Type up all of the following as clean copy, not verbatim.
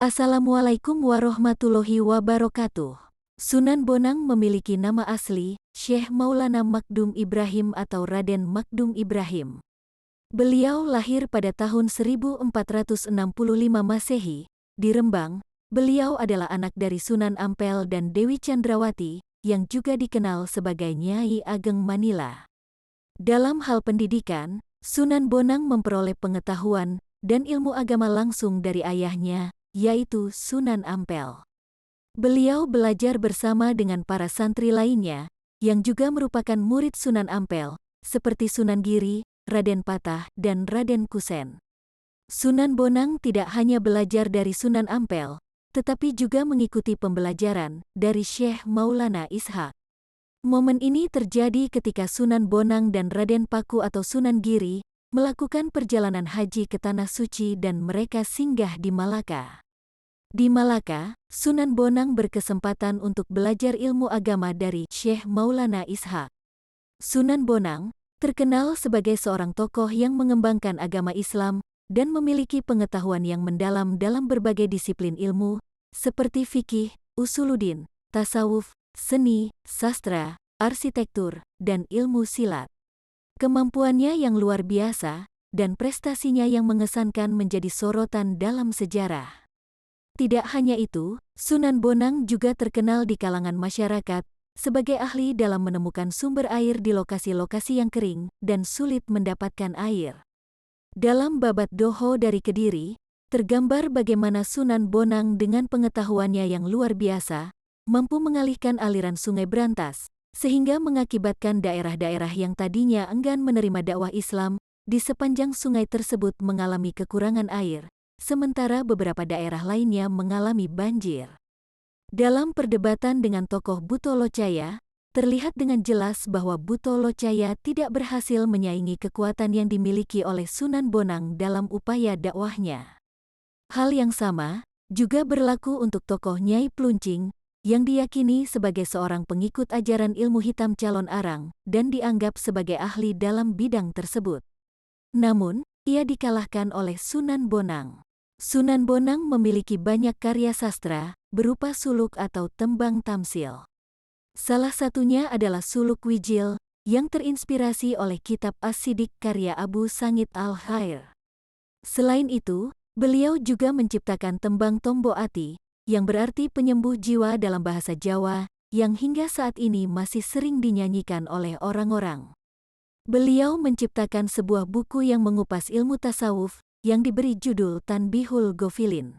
Assalamualaikum warahmatullahi wabarakatuh. Sunan Bonang memiliki nama asli, Syekh Maulana Makdum Ibrahim atau Raden Makdum Ibrahim. Beliau lahir pada tahun 1465 Masehi, di Rembang. Beliau adalah anak dari Sunan Ampel dan Dewi Chandrawati, yang juga dikenal sebagai Nyai Ageng Manila. Dalam hal pendidikan, Sunan Bonang memperoleh pengetahuan dan ilmu agama langsung dari ayahnya, yaitu Sunan Ampel. Beliau belajar bersama dengan para santri lainnya, yang juga merupakan murid Sunan Ampel, seperti Sunan Giri, Raden Patah, dan Raden Kusen. Sunan Bonang tidak hanya belajar dari Sunan Ampel, tetapi juga mengikuti pembelajaran dari Syekh Maulana Ishaq. Momen ini terjadi ketika Sunan Bonang dan Raden Paku atau Sunan Giri melakukan perjalanan haji ke Tanah Suci dan mereka singgah di Malaka. Di Malaka, Sunan Bonang berkesempatan untuk belajar ilmu agama dari Syekh Maulana Ishaq. Sunan Bonang terkenal sebagai seorang tokoh yang mengembangkan agama Islam dan memiliki pengetahuan yang mendalam dalam berbagai disiplin ilmu, seperti fikih, usuluddin, tasawuf, seni, sastra, arsitektur, dan ilmu silat. Kemampuannya yang luar biasa dan prestasinya yang mengesankan menjadi sorotan dalam sejarah. Tidak hanya itu, Sunan Bonang juga terkenal di kalangan masyarakat sebagai ahli dalam menemukan sumber air di lokasi-lokasi yang kering dan sulit mendapatkan air. Dalam Babat Doho dari Kediri, tergambar bagaimana Sunan Bonang dengan pengetahuannya yang luar biasa, mampu mengalihkan aliran sungai berantas, sehingga mengakibatkan daerah-daerah yang tadinya enggan menerima dakwah Islam di sepanjang sungai tersebut mengalami kekurangan air, sementara beberapa daerah lainnya mengalami banjir. Dalam perdebatan dengan tokoh Buto Locaya, terlihat dengan jelas bahwa Buto Locaya tidak berhasil menyaingi kekuatan yang dimiliki oleh Sunan Bonang dalam upaya dakwahnya. Hal yang sama juga berlaku untuk tokoh Nyai Pluncing, yang diyakini sebagai seorang pengikut ajaran ilmu hitam calon arang dan dianggap sebagai ahli dalam bidang tersebut. Namun, ia dikalahkan oleh Sunan Bonang. Sunan Bonang memiliki banyak karya sastra, berupa suluk atau tembang tamsil. Salah satunya adalah Suluk Wijil, yang terinspirasi oleh kitab As-Siddiq karya Abu Sangit Al-Khair. Selain itu, beliau juga menciptakan tembang Tombo Ati, yang berarti penyembuh jiwa dalam bahasa Jawa, yang hingga saat ini masih sering dinyanyikan oleh orang-orang. Beliau menciptakan sebuah buku yang mengupas ilmu tasawuf, yang diberi judul Tanbihul Ghafilin.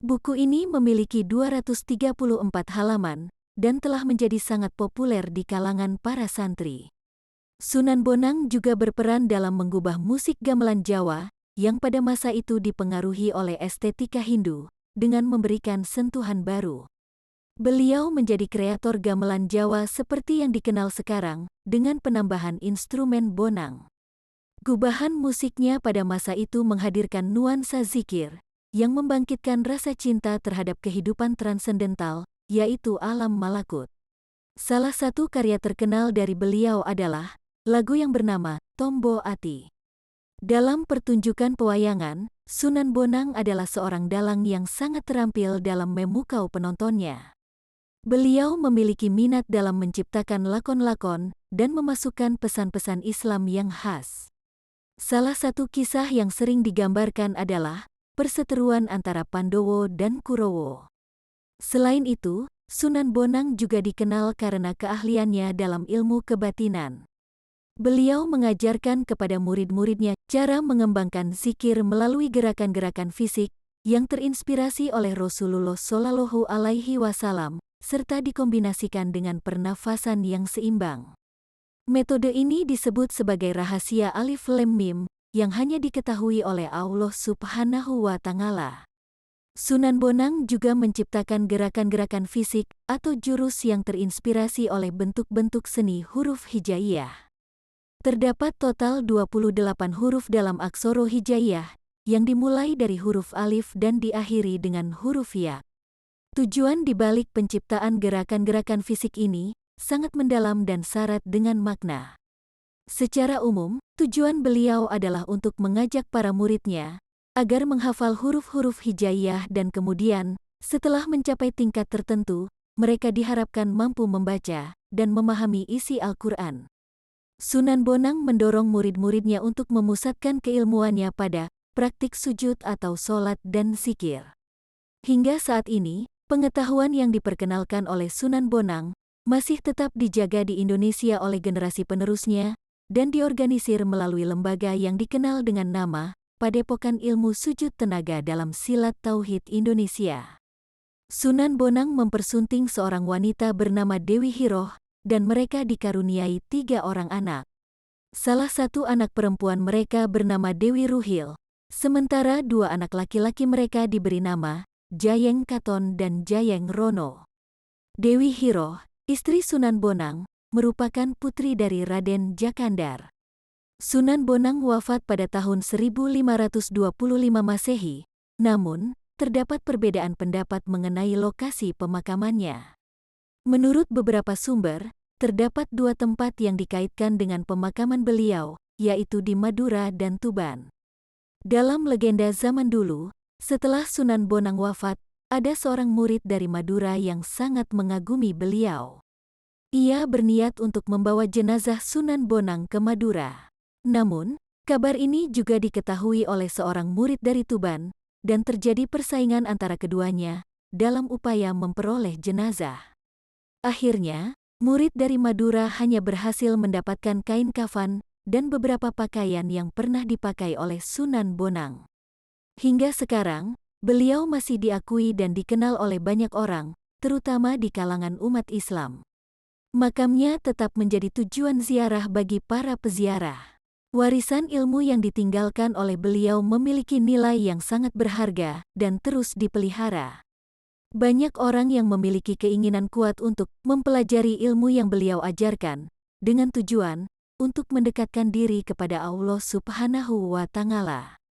Buku ini memiliki 234 halaman, dan telah menjadi sangat populer di kalangan para santri. Sunan Bonang juga berperan dalam mengubah musik gamelan Jawa, yang pada masa itu dipengaruhi oleh estetika Hindu, dengan memberikan sentuhan baru. Beliau menjadi kreator gamelan Jawa seperti yang dikenal sekarang, dengan penambahan instrumen bonang. Gubahan musiknya pada masa itu menghadirkan nuansa zikir, yang membangkitkan rasa cinta terhadap kehidupan transendental, yaitu alam malakut. Salah satu karya terkenal dari beliau adalah lagu yang bernama Tombo Ati. Dalam pertunjukan pewayangan, Sunan Bonang adalah seorang dalang yang sangat terampil dalam memukau penontonnya. Beliau memiliki minat dalam menciptakan lakon-lakon dan memasukkan pesan-pesan Islam yang khas. Salah satu kisah yang sering digambarkan adalah perseteruan antara Pandowo dan Kurowo. Selain itu, Sunan Bonang juga dikenal karena keahliannya dalam ilmu kebatinan. Beliau mengajarkan kepada murid-muridnya cara mengembangkan zikir melalui gerakan-gerakan fisik yang terinspirasi oleh Rasulullah Shallallahu Alaihi Wasallam, serta dikombinasikan dengan pernafasan yang seimbang. Metode ini disebut sebagai rahasia Alif Lam Mim, yang hanya diketahui oleh Allah Subhanahu wa Ta'ala. Sunan Bonang juga menciptakan gerakan-gerakan fisik atau jurus yang terinspirasi oleh bentuk-bentuk seni huruf hijaiyah. Terdapat total 28 huruf dalam aksara hijaiyah, yang dimulai dari huruf alif dan diakhiri dengan huruf ya. Tujuan dibalik penciptaan gerakan-gerakan fisik ini sangat mendalam dan syarat dengan makna. Secara umum, tujuan beliau adalah untuk mengajak para muridnya agar menghafal huruf-huruf hijaiyah dan kemudian, setelah mencapai tingkat tertentu, mereka diharapkan mampu membaca dan memahami isi Al-Quran. Sunan Bonang mendorong murid-muridnya untuk memusatkan keilmuannya pada praktik sujud atau sholat dan zikir. Hingga saat ini, pengetahuan yang diperkenalkan oleh Sunan Bonang masih tetap dijaga di Indonesia oleh generasi penerusnya dan diorganisir melalui lembaga yang dikenal dengan nama Padepokan Ilmu Sujud Tenaga dalam Silat Tauhid Indonesia. Sunan Bonang mempersunting seorang wanita bernama Dewi Hiroh dan mereka dikaruniai 3 orang anak. Salah satu anak perempuan mereka bernama Dewi Ruhil, sementara 2 anak laki-laki mereka diberi nama Jayeng Katon dan Jayeng Rono. Dewi Hiroh, istri Sunan Bonang, merupakan putri dari Raden Jakandar. Sunan Bonang wafat pada tahun 1525 Masehi, namun terdapat perbedaan pendapat mengenai lokasi pemakamannya. Menurut beberapa sumber, terdapat 2 tempat yang dikaitkan dengan pemakaman beliau, yaitu di Madura dan Tuban. Dalam legenda zaman dulu, setelah Sunan Bonang wafat, ada seorang murid dari Madura yang sangat mengagumi beliau. Ia berniat untuk membawa jenazah Sunan Bonang ke Madura. Namun, kabar ini juga diketahui oleh seorang murid dari Tuban, dan terjadi persaingan antara keduanya dalam upaya memperoleh jenazah. Akhirnya, murid dari Madura hanya berhasil mendapatkan kain kafan dan beberapa pakaian yang pernah dipakai oleh Sunan Bonang. Hingga sekarang, beliau masih diakui dan dikenal oleh banyak orang, terutama di kalangan umat Islam. Makamnya tetap menjadi tujuan ziarah bagi para peziarah. Warisan ilmu yang ditinggalkan oleh beliau memiliki nilai yang sangat berharga dan terus dipelihara. Banyak orang yang memiliki keinginan kuat untuk mempelajari ilmu yang beliau ajarkan, dengan tujuan untuk mendekatkan diri kepada Allah Subhanahu wa Ta'ala.